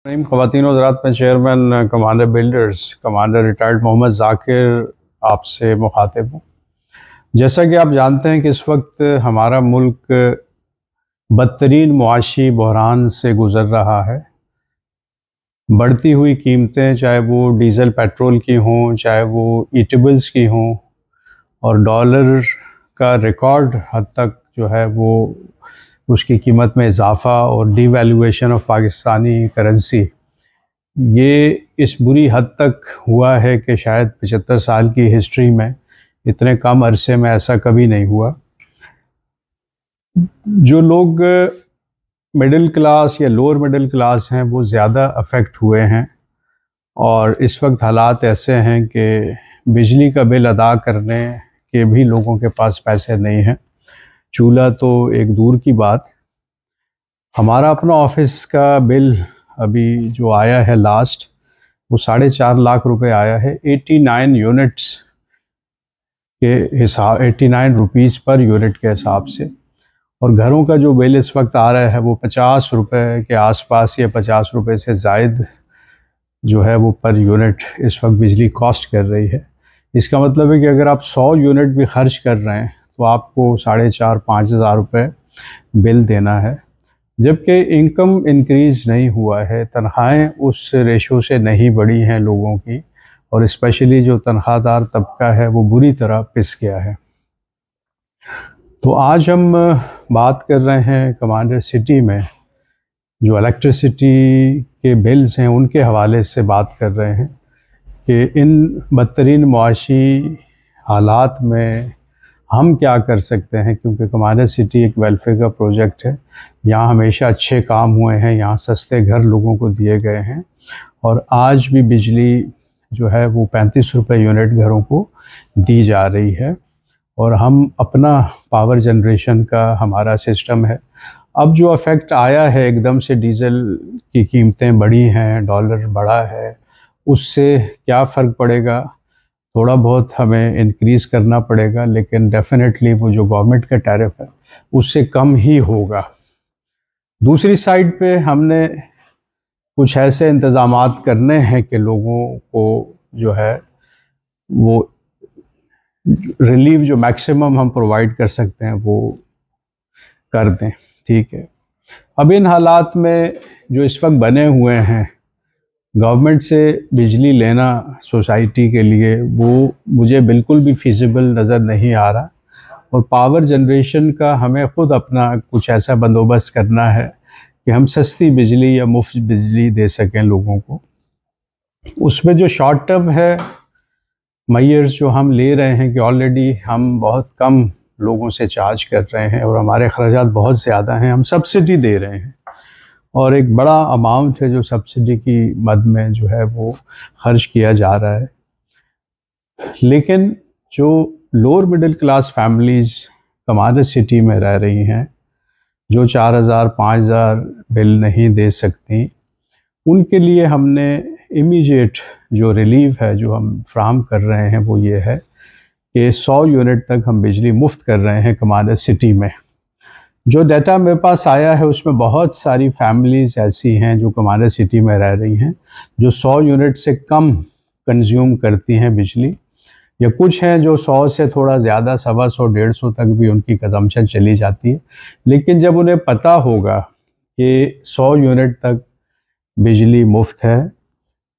ख़वातीन और हज़रात, में chairman commander builders commander retired Mohammad Zakir आपसे मुखातिब हूँ। जैसा कि आप जानते हैं कि इस वक्त हमारा मुल्क बदतरीन मुआशी बहरान से गुज़र रहा है। बढ़ती हुई कीमतें, चाहे वो डीज़ल पेट्रोल की हों, चाहे वो ईटेबल्स की हों, और डॉलर का रिकॉर्ड हद तक जो है वो उसकी कीमत में इजाफ़ा और डीवैल्यूएशन ऑफ पाकिस्तानी करेंसी, ये इस बुरी हद तक हुआ है कि शायद 75 साल की हिस्ट्री में इतने कम अरसे में ऐसा कभी नहीं हुआ। जो लोग मिडिल क्लास या लोअर मिडिल क्लास हैं वो ज़्यादा अफेक्ट हुए हैं, और इस वक्त हालात ऐसे हैं कि बिजली का बिल अदा करने के भी लोगों के पास पैसे नहीं हैं। चूल्हा तो एक दूर की बात, हमारा अपना ऑफिस का बिल अभी जो आया है लास्ट, वो 4.5 लाख रुपए आया है 89 यूनिट्स के हिसाब, 89 रुपीज़ पर यूनिट के हिसाब से। और घरों का जो बिल इस वक्त आ रहा है वो 50 रुपये के आसपास या 50 रुपये से ज़ायद जो है वो पर यूनिट इस वक्त बिजली कॉस्ट कर रही है। इसका मतलब है कि अगर आप 100 यूनिट भी खर्च कर रहे हैं तो आपको 4,500-5 हज़ार रुपये बिल देना है, जबकि इनकम इंक्रीज़ नहीं हुआ है। तनख्वाहें उस रेशो से नहीं बढ़ी हैं लोगों की, और स्पेशली जो तनख्वाहदार तबका है वो बुरी तरह पिस गया है। तो आज हम बात कर रहे हैं कमांडर सिटी में जो इलेक्ट्रिसिटी के बिल्स हैं उनके हवाले से बात कर रहे हैं कि इन बदतरीन मुआशी हालात में हम क्या कर सकते हैं, क्योंकि कमांडर सिटी एक वेलफेयर का प्रोजेक्ट है। यहाँ हमेशा अच्छे काम हुए हैं, यहाँ सस्ते घर लोगों को दिए गए हैं, और आज भी बिजली जो है वो 35 रुपये यूनिट घरों को दी जा रही है, और हम अपना पावर जनरेशन का हमारा सिस्टम है। अब जो इफ़ेक्ट आया है एकदम से, डीज़ल की कीमतें बढ़ी हैं, डॉलर बढ़ा है, उससे क्या फ़र्क पड़ेगा? थोड़ा बहुत हमें इंक्रीज़ करना पड़ेगा, लेकिन डेफिनेटली वो जो गवर्नमेंट का टैरिफ है उससे कम ही होगा। दूसरी साइड पे हमने कुछ ऐसे इंतज़ामात करने हैं कि लोगों को जो है वो रिलीफ जो मैक्सिमम हम प्रोवाइड कर सकते हैं वो कर दें। ठीक है, अब इन हालात में जो इस वक्त बने हुए हैं, गवर्नमेंट से बिजली लेना सोसाइटी के लिए वो मुझे बिल्कुल भी फिजिबल नज़र नहीं आ रहा, और पावर जनरेशन का हमें ख़ुद अपना कुछ ऐसा बंदोबस्त करना है कि हम सस्ती बिजली या मुफ्त बिजली दे सकें लोगों को। उसमें जो शॉर्ट टर्म है मेजर्स जो हम ले रहे हैं कि ऑलरेडी हम बहुत कम लोगों से चार्ज कर रहे हैं और हमारे अखराजात बहुत ज़्यादा हैं, हम सब्सिडी दे रहे हैं, और एक बड़ा अमाउंट है जो सब्सिडी की मद में जो है वो खर्च किया जा रहा है। लेकिन जो lower middle class families commander city में रह रही हैं, जो 4,000-5,000 बिल नहीं दे सकती, उनके लिए हमने इमीडिएट जो रिलीफ है जो हम फ्राहम कर रहे हैं वो ये है कि 100 यूनिट तक हम बिजली मुफ्त कर रहे हैं कमांडर सिटी में। जो डाटा मेरे पास आया है उसमें बहुत सारी फैमिलीज़ ऐसी हैं जो कमांडर सिटी में रह रही हैं जो 100 यूनिट से कम कंज्यूम करती हैं बिजली, या कुछ हैं जो 100 से थोड़ा ज़्यादा, 125-150 तक भी उनकी कंजम्पशन चली जाती है। लेकिन जब उन्हें पता होगा कि 100 यूनिट तक बिजली मुफ्त है,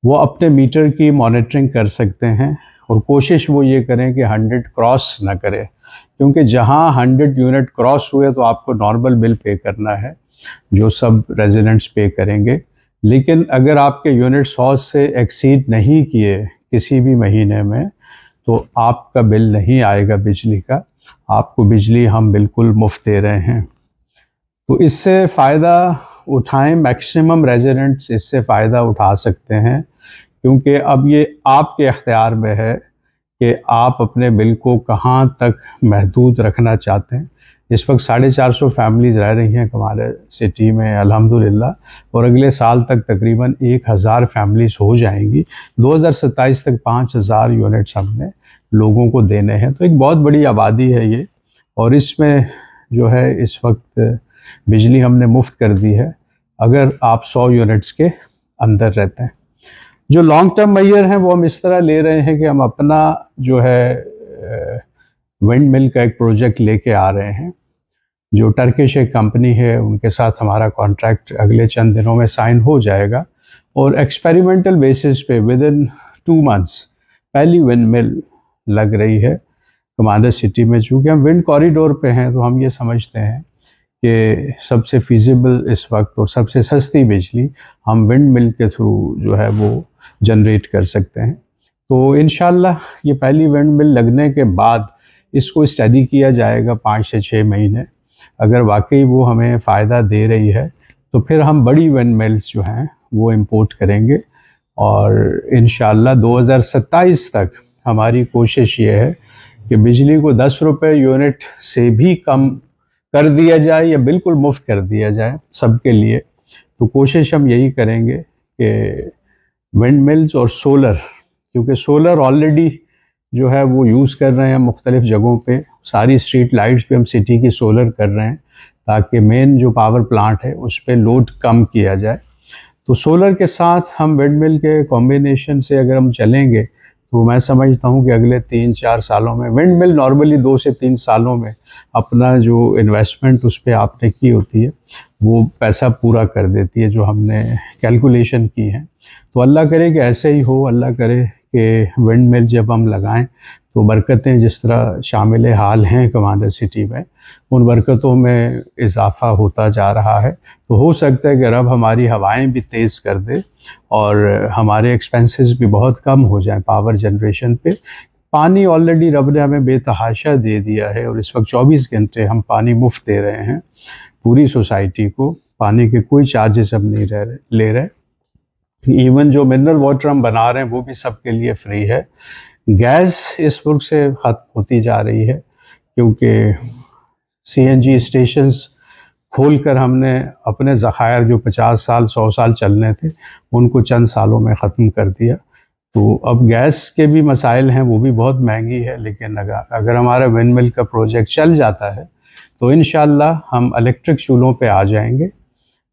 वो अपने मीटर की मॉनिटरिंग कर सकते हैं, और कोशिश वो ये करें कि 100 क्रॉस ना करें, क्योंकि जहाँ 100 यूनिट क्रॉस हुए तो आपको नॉर्मल बिल पे करना है जो सब रेजिडेंट्स पे करेंगे। लेकिन अगर आपके यूनिट 100 से एक्सीड नहीं किए किसी भी महीने में तो आपका बिल नहीं आएगा बिजली का, आपको बिजली हम बिल्कुल मुफ्त दे रहे हैं। तो इससे फ़ायदा उठाएं, मैक्सिमम रेजिडेंट्स इससे फ़ायदा उठा सकते हैं, क्योंकि अब ये आपके अख्तियार में है कि आप अपने बिल को कहाँ तक महदूद रखना चाहते हैं। इस वक्त 450 फैमिलीज़ रह रही हैं कमांडर सिटी में अल्हम्दुलिल्लाह, और अगले साल तक तकरीबन 1000 फैमिलीज़ हो जाएंगी। 2027 तक 5000 यूनिट्स हमने लोगों को देने हैं, तो एक बहुत बड़ी आबादी है ये, और इसमें जो है इस वक्त बिजली हमने मुफ्त कर दी है। अगर आप 100 यूनिट्स के अंदर रहते हैं। जो लॉन्ग टर्म मेजर हैं वो हम इस तरह ले रहे हैं कि हम अपना जो है विंड मिल का एक प्रोजेक्ट लेके आ रहे हैं। जो टर्किश एक कंपनी है उनके साथ हमारा कॉन्ट्रैक्ट अगले चंद दिनों में साइन हो जाएगा और एक्सपेरिमेंटल बेसिस पे विद इन 2 मंथ्स पहली विंड मिल लग रही है कमांडर सिटी में। चूँकि हम विंड कॉरिडोर पे हैं तो हम ये समझते हैं कि सबसे फिजिबल इस वक्त और सबसे सस्ती बिजली हम विंड मिल के थ्रू जो है वो जनरेट कर सकते हैं। तो इंशाल्लाह ये पहली विंड मिल लगने के बाद इसको स्टडी किया जाएगा 5 से 6 महीने। अगर वाकई वो हमें फ़ायदा दे रही है तो फिर हम बड़ी विंड मिल्स जो हैं वो इंपोर्ट करेंगे और इंशाल्लाह 2027 तक हमारी कोशिश ये है कि बिजली को 10 रुपये यूनिट से भी कम कर दिया जाए या बिल्कुल मुफ्त कर दिया जाए सबके लिए। तो कोशिश हम यही करेंगे कि विंड मिल्स और सोलर, क्योंकि सोलर ऑलरेडी जो है वो यूज़ कर रहे हैं मुख्तलिफ़ जगहों पे, सारी स्ट्रीट लाइट्स पे हम सिटी की सोलर कर रहे हैं ताकि मेन जो पावर प्लांट है उस पर लोड कम किया जाए। तो सोलर के साथ हम विंड मिल के कॉम्बिनेशन से अगर हम चलेंगे तो मैं समझता हूँ कि अगले 3-4 सालों में विंड मिल नॉर्मली 2 से 3 सालों में अपना जो इन्वेस्टमेंट उस पर आपने की होती है वो पैसा पूरा कर देती है जो हमने कैलकुलेशन की है। तो अल्लाह करे कि ऐसे ही हो, अल्लाह करे कि विंड मिल जब हम लगाएं तो बरकतें जिस तरह शामिल हाल हैं कमांडर सिटी में, उन बरकतों में इजाफ़ा होता जा रहा है। तो हो सकता है कि रब हमारी हवाएं भी तेज़ कर दे और हमारे एक्सपेंसेस भी बहुत कम हो जाएं पावर जनरेशन पे। पानी ऑलरेडी रब ने हमें बेतहाशा दे दिया है और इस वक्त 24 घंटे हम पानी मुफ्त दे रहे हैं पूरी सोसाइटी को। पानी के कोई चार्जेस हम नहीं ले रहे। इवन जो मिनरल वाटर हम बना रहे हैं वो भी सबके लिए फ्री है। गैस इस मुल्क से ख़त्म होती जा रही है क्योंकि CNG स्टेशंस खोलकर हमने अपने ज़खायर जो 50 साल 100 साल चलने थे उनको चंद सालों में ख़त्म कर दिया। तो अब गैस के भी मसाइल हैं, वो भी बहुत महंगी है। लेकिन अगर हमारा विंड मिल का प्रोजेक्ट चल जाता है तो इंशाल्लाह हम इलेक्ट्रिक चूल्हों पे आ जाएंगे।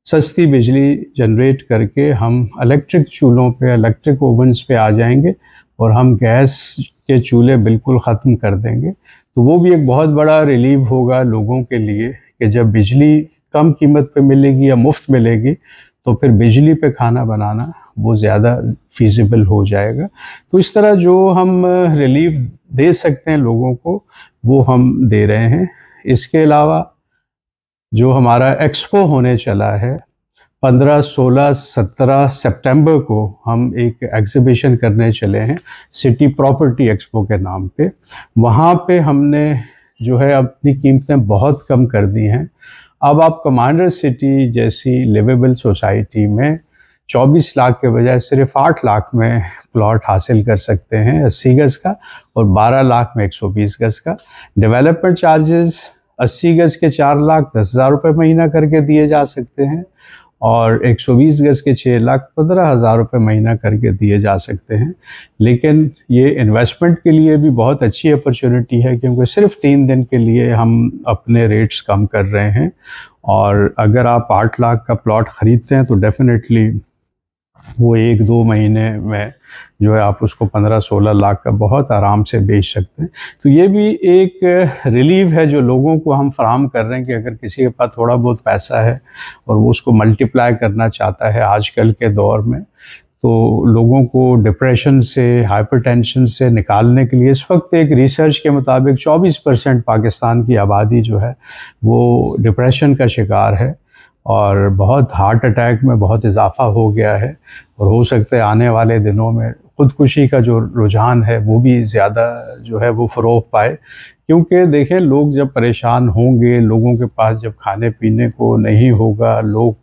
सस्ती बिजली जनरेट करके हम इलेक्ट्रिक चूल्हों पे, इलेक्ट्रिक ओवन्स पे आ जाएंगे और हम गैस के चूल्हे बिल्कुल ख़त्म कर देंगे। तो वो भी एक बहुत बड़ा रिलीफ होगा लोगों के लिए कि जब बिजली कम कीमत पे मिलेगी या मुफ्त मिलेगी तो फिर बिजली पे खाना बनाना वो ज़्यादा फिजिबल हो जाएगा। तो इस तरह जो हम रिलीफ दे सकते हैं लोगों को वो हम दे रहे हैं। इसके अलावा जो हमारा एक्सपो होने चला है 15, 16, 17 सितंबर को हम एक एग्ज़िबिशन करने चले हैं सिटी प्रॉपर्टी एक्सपो के नाम पे। वहाँ पे हमने जो है अपनी कीमतें बहुत कम कर दी हैं। अब आप कमांडर सिटी जैसी लिवेबल सोसाइटी में 24 लाख के बजाय सिर्फ 8 लाख में प्लॉट हासिल कर सकते हैं 80 गज़ का और 12 लाख में 120 गज़ का। डेवलपमेंट चार्जेस 80 गज़ के 4,10,000 रुपये महीना करके दिए जा सकते हैं और 120 गज़ के 6,15,000 रुपये महीना करके दिए जा सकते हैं। लेकिन ये इन्वेस्टमेंट के लिए भी बहुत अच्छी अपॉर्चुनिटी है क्योंकि सिर्फ 3 दिन के लिए हम अपने रेट्स कम कर रहे हैं और अगर आप 8 लाख का प्लॉट ख़रीदते हैं तो डेफिनेटली वो 1-2 महीने में जो है आप उसको 15-16 लाख का बहुत आराम से बेच सकते हैं। तो ये भी एक रिलीफ है जो लोगों को हम फराहम कर रहे हैं कि अगर किसी के पास थोड़ा बहुत पैसा है और वो उसको मल्टीप्लाई करना चाहता है आजकल के दौर में, तो लोगों को डिप्रेशन से, हाइपरटेंशन से निकालने के लिए इस वक्त एक रिसर्च के मुताबिक 24% पाकिस्तान की आबादी जो है वो डिप्रेशन का शिकार है और बहुत हार्ट अटैक में बहुत इजाफ़ा हो गया है और हो सकता है आने वाले दिनों में ख़ुदकुशी का जो रुझान है वो भी ज़्यादा जो है वो फ़रोग़ पाए। क्योंकि देखें लोग जब परेशान होंगे, लोगों के पास जब खाने पीने को नहीं होगा, लोग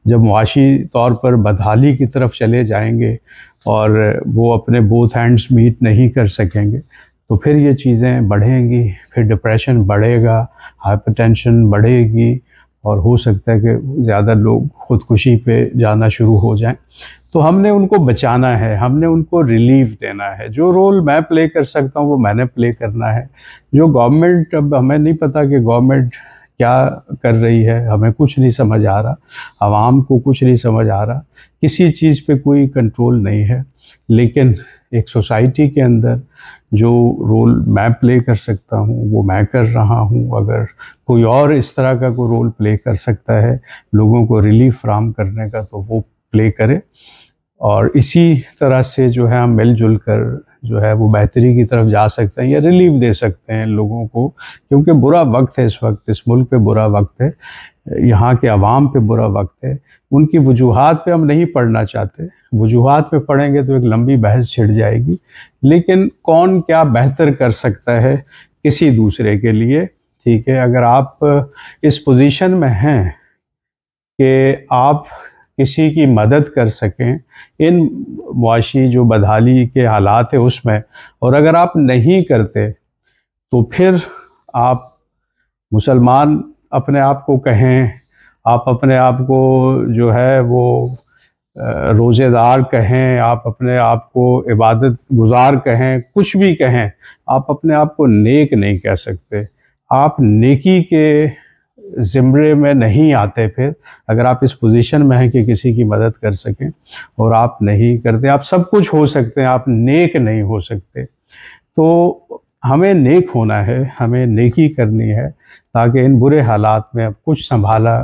जब मुआशी तौर पर बदहाली की तरफ चले जाएंगे और वो अपने बोथ हैंड्स मीट नहीं कर सकेंगे तो फिर ये चीज़ें बढ़ेंगी, फिर डिप्रेशन बढ़ेगा, हाइपरटेंशन बढ़ेगी और हो सकता है कि ज़्यादा लोग ख़ुदकुशी पे जाना शुरू हो जाएं। तो हमने उनको बचाना है, हमने उनको रिलीफ देना है। जो रोल मैं प्ले कर सकता हूँ वो मैंने प्ले करना है। जो गवर्नमेंट, अब हमें नहीं पता कि गवर्नमेंट क्या कर रही है, हमें कुछ नहीं समझ आ रहा, आवाम को कुछ नहीं समझ आ रहा, किसी चीज़ पे कोई कंट्रोल नहीं है। लेकिन एक सोसाइटी के अंदर जो रोल मैं प्ले कर सकता हूँ वो मैं कर रहा हूँ। अगर कोई और इस तरह का कोई रोल प्ले कर सकता है लोगों को रिलीफ फराहम करने का, तो वो प्ले करे। और इसी तरह से जो है हम मिलजुल कर जो है वो बेहतरी की तरफ जा सकते हैं या रिलीफ दे सकते हैं लोगों को। क्योंकि बुरा वक्त है इस वक्त, इस मुल्क पे बुरा वक्त है, यहाँ के अवाम पे बुरा वक्त है। उनकी वजूहात पे हम नहीं पढ़ना चाहते, वजूहात पे पढ़ेंगे तो एक लंबी बहस छिड़ जाएगी। लेकिन कौन क्या बेहतर कर सकता है किसी दूसरे के लिए, ठीक है। अगर आप इस पोजीशन में हैं कि आप किसी की मदद कर सकें इन मुआशी जो बदहाली के हालात है उसमें, और अगर आप नहीं करते तो फिर आप मुसलमान अपने आप को कहें, आप अपने आप को जो है वो रोज़ेदार कहें, आप अपने आप को इबादत गुजार कहें, कुछ भी कहें, आप अपने आप को नेक नहीं कह सकते। आप नेकी के ज़िम्रे में नहीं आते फिर, अगर आप इस पोजीशन में हैं कि किसी की मदद कर सकें और आप नहीं करते। आप सब कुछ हो सकते हैं, आप नेक नहीं हो सकते। तो हमें नेक होना है, हमें नेकी करनी है ताकि इन बुरे हालात में अब कुछ संभाला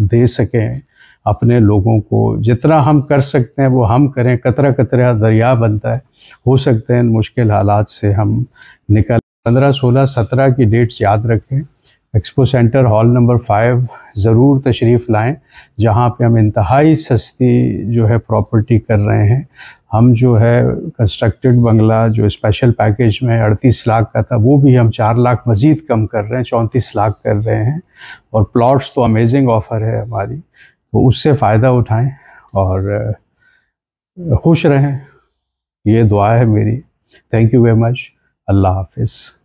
दे सकें अपने लोगों को। जितना हम कर सकते हैं वो हम करें, कतरा कतरा दरिया बनता है। हो सकते हैं इन मुश्किल हालात से हम निकल। 15, 16, 17 की डेट्स याद रखें। एक्सपो सेंटर हॉल नंबर 5 ज़रूर तशरीफ़ लाएं, जहां पे हम इंतहाई सस्ती जो है प्रॉपर्टी कर रहे हैं। हम जो है कंस्ट्रक्टेड बंगला जो स्पेशल पैकेज में 38 लाख का था वो भी हम 4 लाख मज़ीद कम कर रहे हैं, 34 लाख कर रहे हैं। और प्लॉट्स तो अमेजिंग ऑफ़र है हमारी, तो उससे फ़ायदा उठाएं और खुश रहें। ये दुआ है मेरी। Thank you very much. Allah हाफिज़।